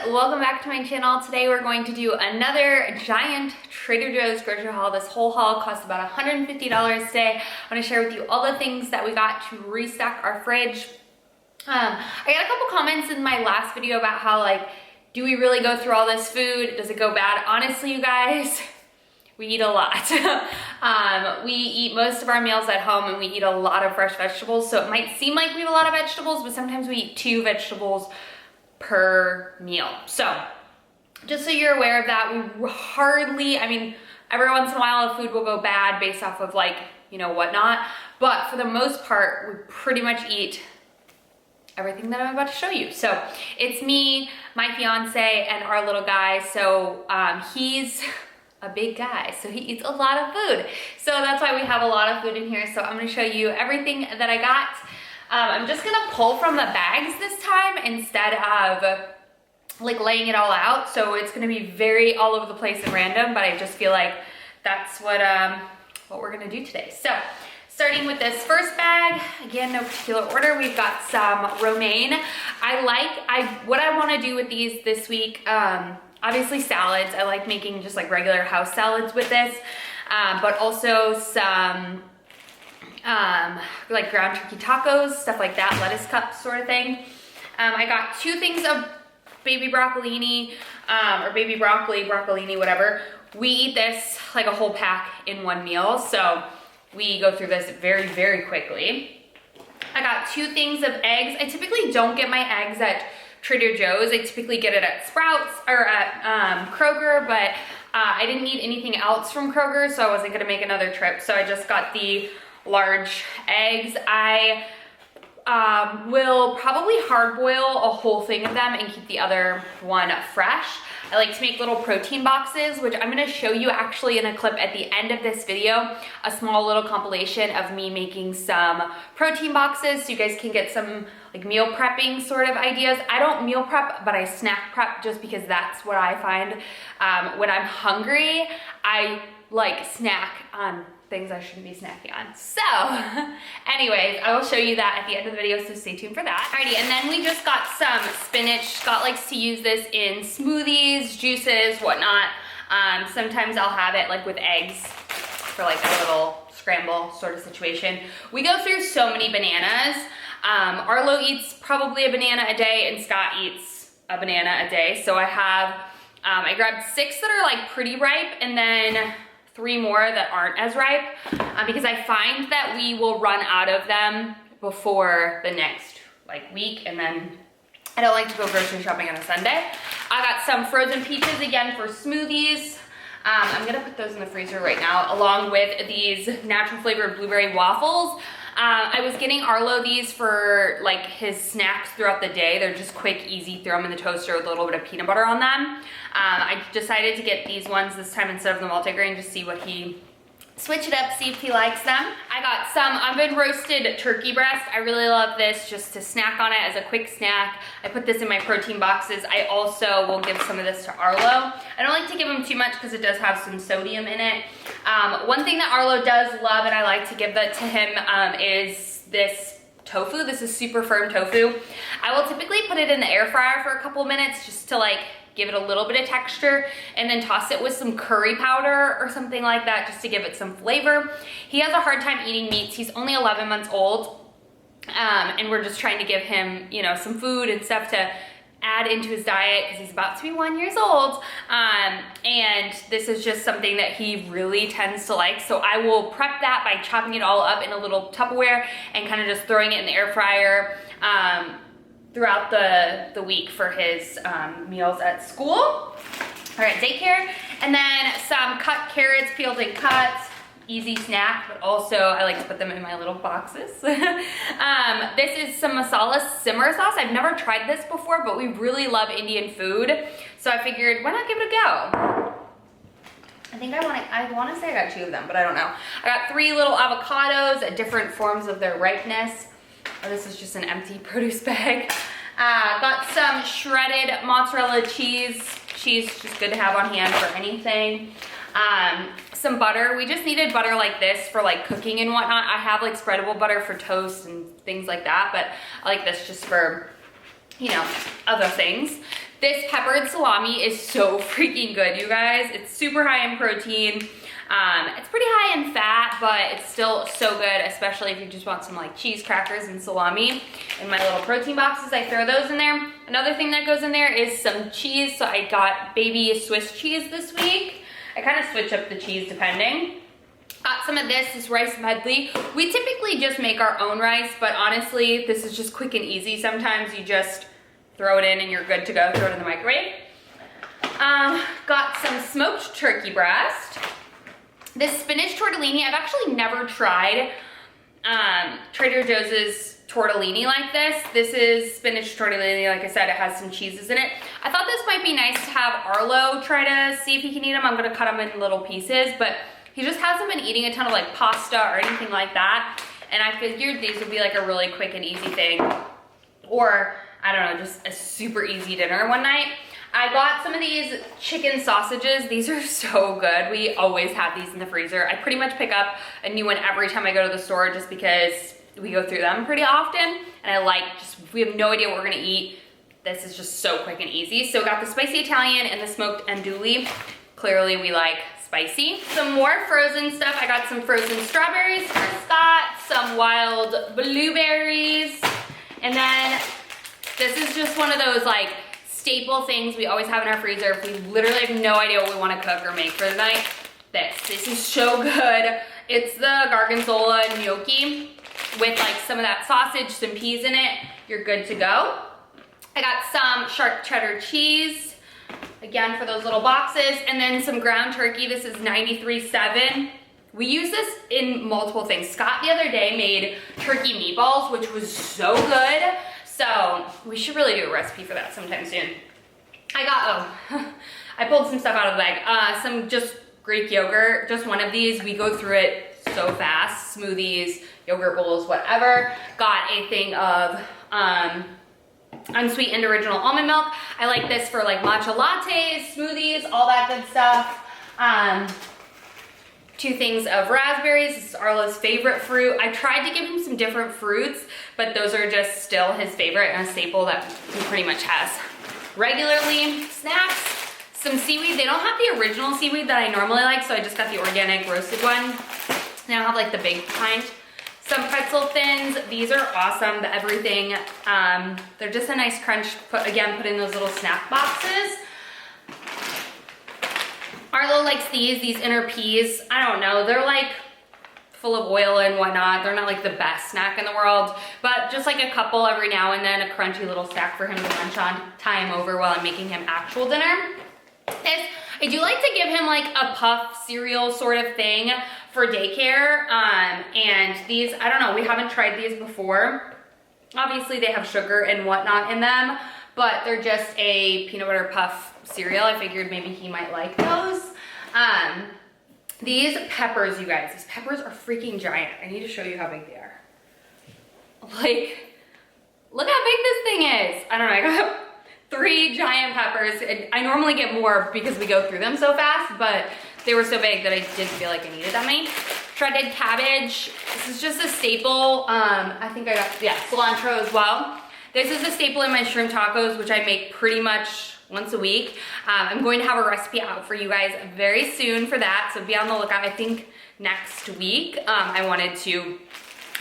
welcome back to my channel. Today we're going to do another giant Trader Joe's grocery haul. This whole haul cost about $150 today. I want to share with you all the things that we got to restock our fridge. I got a couple comments in my last video about how do we really go through all this food? Does it go bad? Honestly, you guys, we eat a lot. We eat most of our meals at home and we eat a lot of fresh vegetables. So it might seem like we have a lot of vegetables, but sometimes we eat 2 vegetables per meal. So just so you're aware of that, we hardly, every once in a while the food will go bad based off of whatnot. But for the most part, we pretty much eat everything that I'm about to show you. So it's me, my fiance, and our little guy. So he's a big guy, so he eats a lot of food. So that's why we have a lot of food in here. So I'm gonna show you everything that I got. I'm just gonna pull from the bags this time instead of laying it all out. So it's gonna be very all over the place and random, but I just feel like that's what we're gonna do today. So starting with this first bag, again, no particular order, we've got some romaine. What I wanna do with these this week, obviously salads. I like making just regular house salads with this, but also some ground turkey tacos, stuff like that, lettuce cups sort of thing. I got 2 things of baby broccolini, or baby broccoli, broccolini, whatever. We eat this like a whole pack in one meal, so we go through this very, very quickly. I got 2 things of eggs. I typically don't get my eggs at Trader Joe's. I typically get it at Sprouts or at Kroger, but I didn't need anything else from Kroger, so I wasn't gonna make another trip. So I just got the large eggs. I will probably hard boil a whole thing of them and keep the other one fresh. I like to make little protein boxes, which I'm gonna show you actually in a clip at the end of this video, a small little compilation of me making some protein boxes so you guys can get some meal prepping sort of ideas. I don't meal prep, but I snack prep just because that's what I find when I'm hungry. I snack on things I shouldn't be snacking on. So anyways, I will show you that at the end of the video, so stay tuned for that. Alrighty, and then we just got some spinach. Scott likes to use this in smoothies, juices, whatnot. Sometimes I'll have it with eggs for a little scramble sort of situation. We go through so many bananas. Arlo eats probably a banana a day and Scott eats a banana a day. So I grabbed 6 that are pretty ripe and then 3 more that aren't as ripe because I find that we will run out of them before the next week, and then I don't like to go grocery shopping on a Sunday. I got some frozen peaches again for smoothies. I'm gonna put those in the freezer right now along with these natural flavored blueberry waffles. I was getting Arlo these for his snacks throughout the day. They're just quick, easy, throw them in the toaster with a little bit of peanut butter on them. I decided to get these ones this time instead of the multigrain, just see what switch it up, see if he likes them. I got some oven roasted turkey breast. I really love this just to snack on it as a quick snack. I put this in my protein boxes. I also will give some of this to Arlo. I don't like to give him too much because it does have some sodium in it. One thing that Arlo does love, and I like to give that to him, is this tofu. This is super firm tofu. I will typically put it in the air fryer for a couple minutes just to give it a little bit of texture, and then toss it with some curry powder or something like that just to give it some flavor. He has a hard time eating meats. He's only 11 months old, and we're just trying to give him, some food and stuff to add into his diet because he's about to be 1 year old. And this is just something that he really tends to like. So I will prep that by chopping it all up in a little Tupperware and kind of just throwing it in the air fryer throughout the week for his meals at school or at daycare. And then some cut carrots, peeled and cut, easy snack, but also I like to put them in my little boxes. This is some masala simmer sauce. I've never tried this before, but we really love Indian food. So I figured, why not give it a go? I want to say I got 2 of them, but I don't know. I got 3 little avocados at different forms of their ripeness. Oh, this is just an empty produce bag. Got some shredded mozzarella cheese. Cheese, just good to have on hand for anything. Some butter. We just needed butter like this for cooking and whatnot. I have spreadable butter for toast and things like that, but I like this just for, other things. This peppered salami is so freaking good, you guys. It's super high in protein. It's pretty high in fat, but it's still so good, especially if you just want some like cheese crackers and salami. In my little protein boxes, I throw those in there. Another thing that goes in there is some cheese. So I got baby Swiss cheese this week. I kind of switch up the cheese depending. Got some of this rice medley. We typically just make our own rice, but honestly, this is just quick and easy. Sometimes you just throw it in and you're good to go. Throw it in the microwave. Got some smoked turkey breast. This spinach tortellini, I've actually never tried Trader Joe's tortellini like this. This is spinach tortellini, like I said, it has some cheeses in it. I thought this might be nice to have Arlo try to see if he can eat them. I'm gonna cut them in little pieces, but he just hasn't been eating a ton of like pasta or anything like that. And I figured these would be like a really quick and easy thing. Or, I don't know, just a super easy dinner one night. I got some of these chicken sausages. These are so good. We always have these in the freezer. I pretty much pick up a new one every time I go to the store just because we go through them pretty often. And I like, just, we have no idea what we're gonna eat. This is just so quick and easy. So got the spicy Italian and the smoked andouille. Clearly we like spicy. Some more frozen stuff. I got some frozen strawberries for Scott, some wild blueberries, and then this is just one of those like staple things we always have in our freezer. If we literally have no idea what we want to cook or make for the night, this is so good. It's the gorgonzola gnocchi with like some of that sausage, some peas in it. You're good to go. I got some sharp cheddar cheese, again for those little boxes, and then some ground turkey. This is 93.7. We use this in multiple things. Scott the other day made turkey meatballs, which was so good. So we should really do a recipe for that sometime soon. I got, I pulled some stuff out of the bag. Some just Greek yogurt, just one of these. We go through it so fast. Smoothies, yogurt bowls, whatever. Got a thing of unsweetened original almond milk. I like this for like matcha lattes, smoothies, all that good stuff. 2 things of raspberries. This is Arlo's favorite fruit. I tried to give him some different fruits, but those are just still his favorite and a staple that he pretty much has regularly. Snacks, some seaweed. They don't have the original seaweed that I normally like, so I just got the organic roasted one. They don't have like the big kind. Some pretzel thins. These are awesome, the everything. They're just a nice crunch, put in those little snack boxes. Arlo likes these inner peas. I don't know, they're like full of oil and whatnot. They're not like the best snack in the world, but just like a couple every now and then, a crunchy little snack for him to munch on, tie him over while I'm making him actual dinner. This, I do like to give him like a puff cereal sort of thing for daycare. And these, I don't know, we haven't tried these before. Obviously they have sugar and whatnot in them, but they're just a peanut butter puff cereal. I figured maybe he might like those. These peppers, you guys, these peppers are freaking giant. I need to show you how big they are. Like, look how big this thing is. I don't know, I got 3 giant peppers. I normally get more because we go through them so fast, but they were so big that I didn't feel like I needed that many. Shredded cabbage. This is just a staple. I think I got, yeah, cilantro as well. This is a staple in my shrimp tacos, which I make pretty much once a week. I'm going to have a recipe out for you guys very soon for that, so be on the lookout. I think next week I wanted to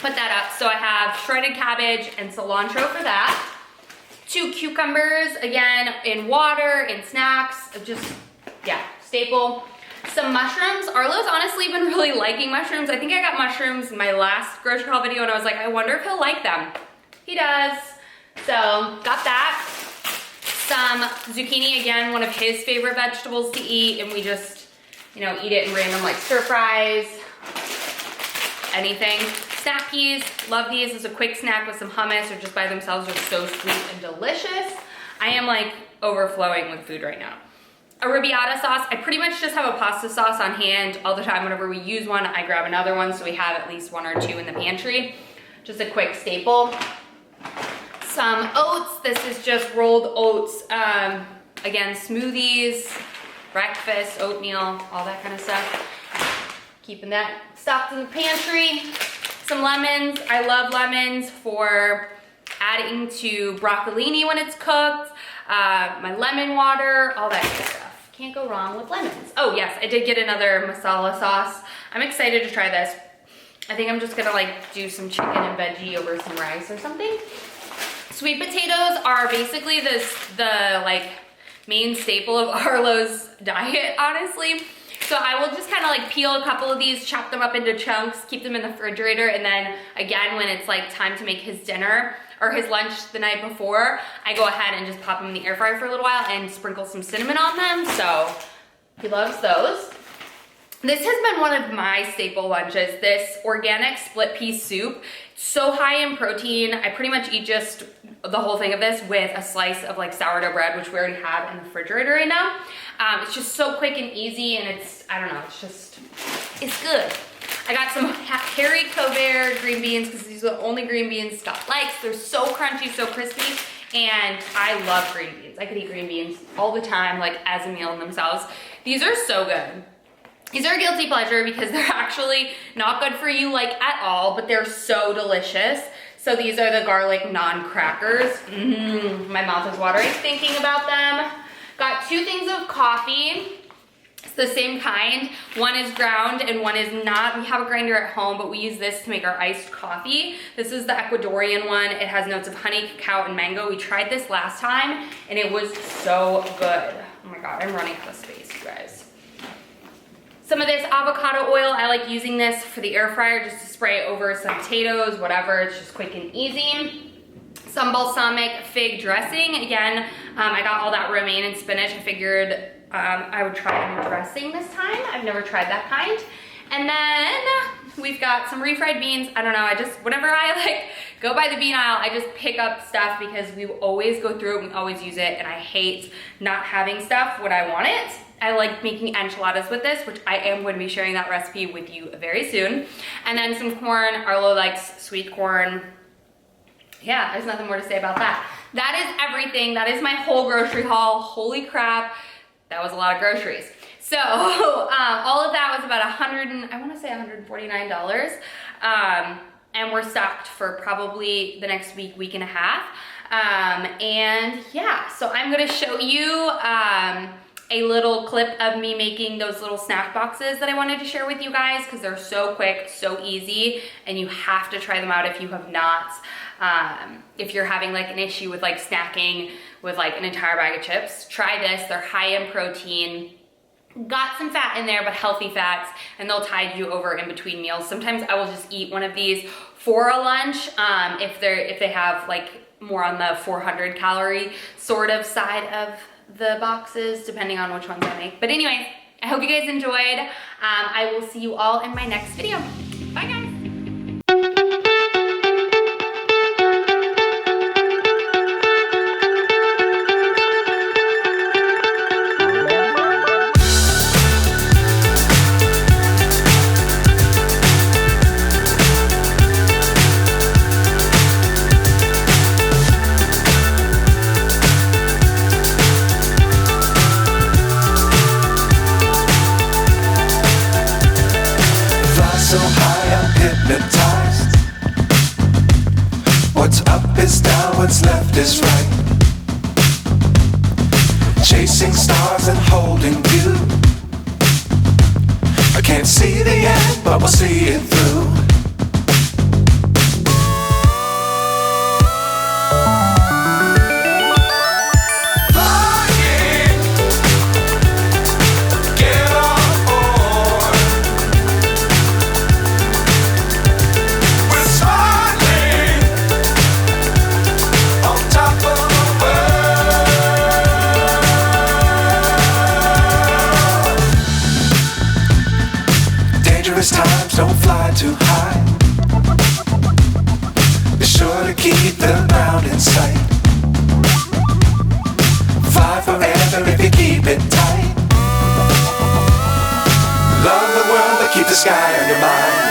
put that up. So I have shredded cabbage and cilantro for that. 2 cucumbers, again, in water, in snacks, just, yeah, staple. Some mushrooms. Arlo's honestly been really liking mushrooms. I think I got mushrooms in my last grocery haul video and I was like, I wonder if he'll like them. He does. So, got that. Some zucchini, again, one of his favorite vegetables to eat, and we just, you know, eat it in random like stir fries, anything. Snap peas, love these as a quick snack with some hummus or just by themselves. They're so sweet and delicious. I am like overflowing with food right now. Arrabbiata sauce, I pretty much just have a pasta sauce on hand all the time. Whenever we use one, I grab another one, so we have at least 1 or 2 in the pantry. Just a quick staple. Some oats. This is just rolled oats. Again, smoothies, breakfast, oatmeal, all that kind of stuff. Keeping that stocked in the pantry. Some lemons. I love lemons for adding to broccolini when it's cooked, my lemon water, all that good stuff. Can't go wrong with lemons. Oh yes, I did get another masala sauce. I'm excited to try this. I think I'm just gonna like do some chicken and veggie over some rice or something. Sweet potatoes are basically the like main staple of Arlo's diet, honestly. So I will just kind of like peel a couple of these, chop them up into chunks, keep them in the refrigerator, and then again, when it's like time to make his dinner or his lunch the night before, I go ahead and just pop them in the air fryer for a little while and sprinkle some cinnamon on them. So he loves those. This has been one of my staple lunches, this organic split pea soup. So high in protein. I pretty much eat just the whole thing of this with a slice of like sourdough bread, which we already have in the refrigerator right now. It's just so quick and easy, and it's, I don't know, it's good. I got some haricot green beans because these are the only green beans Scott likes. They're so crunchy, so crispy, and I love green beans. I could eat green beans all the time, like as a meal in themselves. These are so good. These are a guilty pleasure because they're actually not good for you like at all, but they're so delicious. So these are the garlic naan crackers. My mouth is watering thinking about them. Got 2 things of coffee. It's the same kind. One is ground and one is not. We have a grinder at home, but we use this to make our iced coffee. This is the Ecuadorian one. It has notes of honey, cacao, and mango. We tried this last time and it was so good. Oh my God, I'm running out of space, you guys. Some of this avocado oil, I like using this for the air fryer just to spray over some potatoes, whatever. It's just quick and easy. Some balsamic fig dressing. Again, I got all that romaine and spinach. I figured I would try a new dressing this time. I've never tried that kind. And then we've got some refried beans. I don't know, I just, whenever I like go by the bean aisle, I just pick up stuff because we always go through it, we always use it, and I hate not having stuff when I want it. I like making enchiladas with this, which I am going to be sharing that recipe with you very soon. And then some corn. Arlo likes sweet corn. Yeah, there's nothing more to say about that. That is everything. That is my whole grocery haul. Holy crap, that was a lot of groceries. So all of that was about $149. And we're stocked for probably the next week and a half. And yeah, so I'm gonna show you a little clip of me making those little snack boxes that I wanted to share with you guys because they're so quick, so easy, and you have to try them out if you have not. If you're having like an issue with like snacking with like an entire bag of chips, try this. They're high in protein. Got some fat in there, but healthy fats, and they'll tide you over in between meals. Sometimes I will just eat one of these for a lunch if they have like more on the 400 calorie sort of side of the boxes, depending on which ones I make. But anyways, I hope you guys enjoyed. I will see you all in my next video. Bye guys. So high I'm hypnotized. What's up is down, what's left is right. Chasing stars and holding you. I can't see the end, but we'll see it through. Times don't fly too high. Be sure to keep the ground in sight. Fly forever if you keep it tight. Love the world but keep the sky on your mind.